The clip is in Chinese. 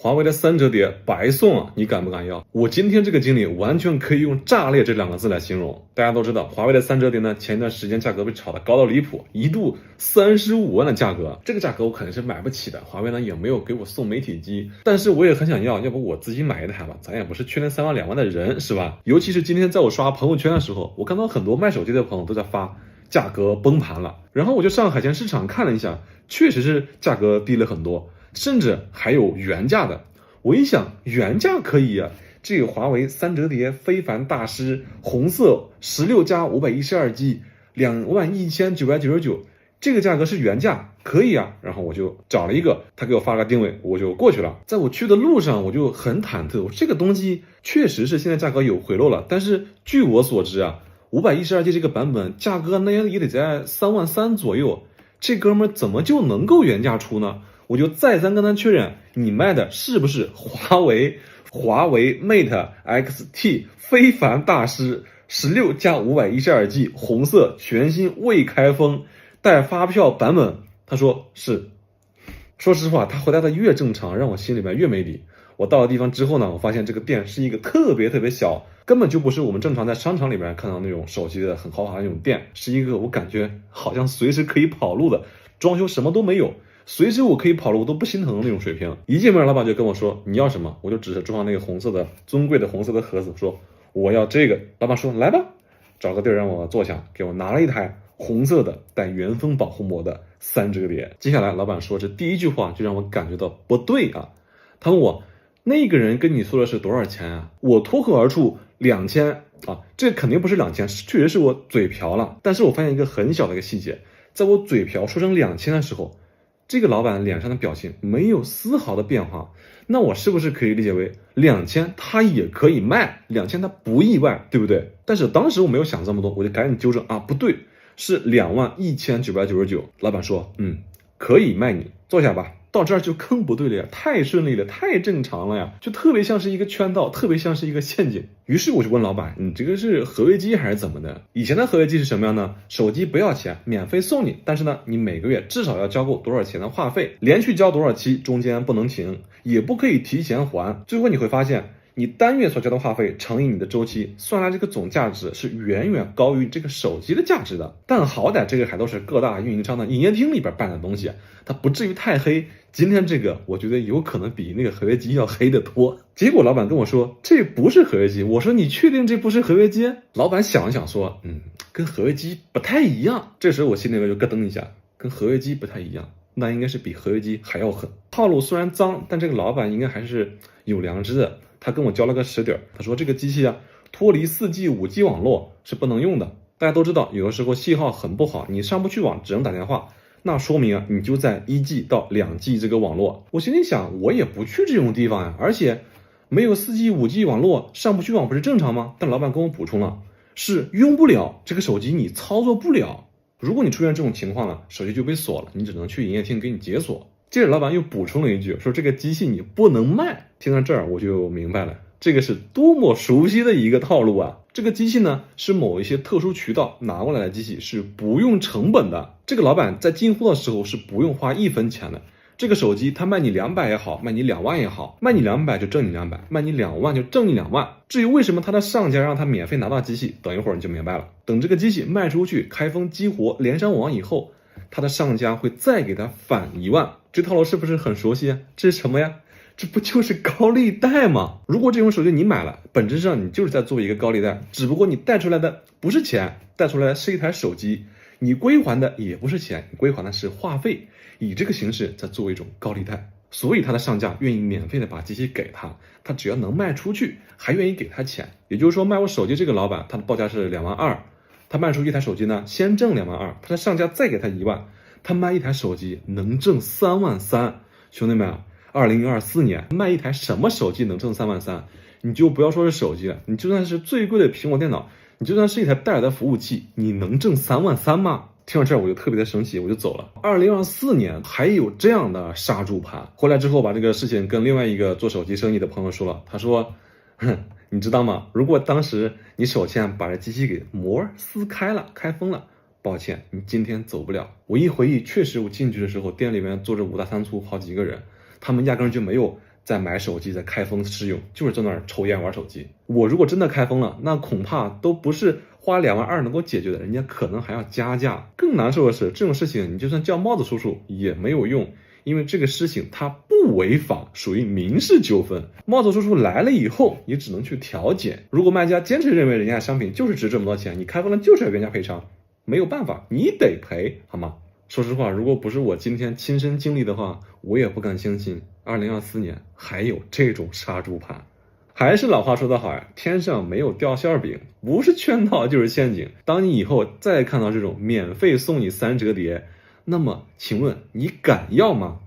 华为的3折叠白送啊，你敢不敢要？我今天这个经历完全可以用炸裂这2个字来形容。大家都知道，华为的3折叠呢，前一段时间价格被炒得高到离谱，一度35万的价格，这个价格我肯定是买不起的。华为呢也没有给我送媒体机，但是我也很想要，要不我自己买一台吧，咱也不是缺那3万2万的人，是吧？尤其是今天在我刷朋友圈的时候，我看到很多卖手机的朋友都在发价格崩盘了，然后我就上海鲜市场看了一下，确实是价格低了很多。甚至还有原价的，我一想原价可以啊，这个华为3折叠非凡大师红色16+512G21999，这个价格是原价，可以啊。然后我就找了一个，他给我发了个定位，我就过去了。在我去的路上，我就很忐忑，这个东西确实是现在价格有回落了，但是据我所知啊，512G 这个版本价格那也得在3万3左右，这哥们怎么就能够原价出呢？我就再三跟他确认，你卖的是不是华为 Mate X-T 非凡大师16+512G 红色全新未开封带发票版本？他说是。说实话，他回答的越正常，让我心里面越没底。我到了地方之后呢，我发现这个店是一个特别小，根本就不是我们正常在商场里面看到那种手机的很豪华的那种店，是一个我感觉好像随时可以跑路的，装修什么都没有，随时我可以跑路我都不心疼的那种水平。一进门老板就跟我说你要什么，我就指着桌上那个红色的尊贵的红色的盒子说我要这个。老板说来吧，找个地儿让我坐下，给我拿了一台红色的带原封保护膜的3折叠。接下来老板说这第一句话就让我感觉到不对啊，他问我那个人跟你说的是多少钱啊？我脱口而出2000啊，这肯定不是2000，确实是我嘴瓢了。但是我发现一个很小的一个细节，在我嘴瓢说成2000的时候，这个老板脸上的表情没有丝毫的变化，那我是不是可以理解为2000他也可以卖，2000他不意外，对不对？但是当时我没有想这么多，我就赶紧纠正啊，不对，是21999。老板说可以卖你，坐下吧。到这儿就更不对了呀，太顺利了，太正常了呀，就特别像是一个圈套，特别像是一个陷阱。于是我就问老板，你这个是合约机还是怎么的？以前的合约机是什么样呢？手机不要钱，免费送你，但是呢，你每个月至少要交够多少钱的话费，连续交多少期，中间不能停，也不可以提前还。最后你会发现，你单月所交的话费乘以你的周期，算来这个总价值是远远高于这个手机的价值的。但好歹这个还都是各大运营商的营业厅里边办的东西，它不至于太黑。今天这个我觉得有可能比那个合约机要黑得多。结果老板跟我说这不是合约机，我说你确定这不是合约机？老板想了想说跟合约机不太一样。这时候我心里面就咯噔一下，跟合约机不太一样，那应该是比合约机还要狠。套路虽然脏，但这个老板应该还是有良知的。他跟我交了个实底，他说这个机器啊，脱离 4G 5G 网络是不能用的。大家都知道，有的时候信号很不好，你上不去网，只能打电话，那说明啊，你就在1G 到2G 这个网络。我心里想，我也不去这种地方呀，而且没有 4G 5G 网络，上不去网不是正常吗？但老板跟我补充了，是用不了，这个手机你操作不了。如果你出现这种情况了，手机就被锁了，你只能去营业厅给你解锁。接着老板又补充了一句，说这个机器你不能卖。听到这儿我就明白了，这个是多么熟悉的一个套路啊！这个机器呢，是某一些特殊渠道拿过来的机器，是不用成本的。这个老板在进货的时候是不用花1分钱的。这个手机他卖你200也好，卖你2万也好，卖你200就挣你200，卖你2万就挣你2万。至于为什么他的上家让他免费拿到机器，等一会儿你就明白了。等这个机器卖出去，开封激活连上网以后，他的上家会再给他返1万。这套路是不是很熟悉啊？这是什么呀？这不就是高利贷吗？如果这种手机你买了，本质上你就是在做一个高利贷，只不过你贷出来的不是钱，贷出来的是一台手机，你归还的也不是钱，你归还的是话费，以这个形式在作为一种高利贷。所以他的上家愿意免费的把机器给他，他只要能卖出去，还愿意给他钱。也就是说，卖我手机这个老板，他的报价是2万2，他卖出一台手机呢，先挣2万2，他的上家再给他1万，他卖一台手机能挣3万3。兄弟们啊，2024年卖一台什么手机能挣3万3？你就不要说是手机了，你就算是最贵的苹果电脑，你就算是一台戴尔的服务器，你能挣3万3吗？听到这儿我就特别的生气，我就走了。2024年还有这样的杀猪盘。回来之后把这个事情跟另外一个做手机生意的朋友说了，他说你知道吗，如果当时你手欠把这机器给膜撕开了，开封了，抱歉，你今天走不了。我一回忆，确实我进去的时候店里面坐着5大3粗好几个人，他们压根就没有再买手机再开封使用，就是在那儿抽烟玩手机。我如果真的开封了，那恐怕都不是花2.2万能够解决的，人家可能还要加价。更难受的是，这种事情你就算叫帽子叔叔也没有用，因为这个事情它不违法，属于民事纠纷。帽子叔叔来了以后，你只能去调解。如果卖家坚持认为人家的商品就是值这么多钱，你开封了就是要原价赔偿，没有办法，你得赔，好吗？说实话，如果不是我今天亲身经历的话，我也不敢相信2024年还有这种杀猪盘。还是老话说得好呀，天上没有掉馅饼，不是圈套就是陷阱。当你以后再看到这种免费送你3折碟，那么请问你敢要吗？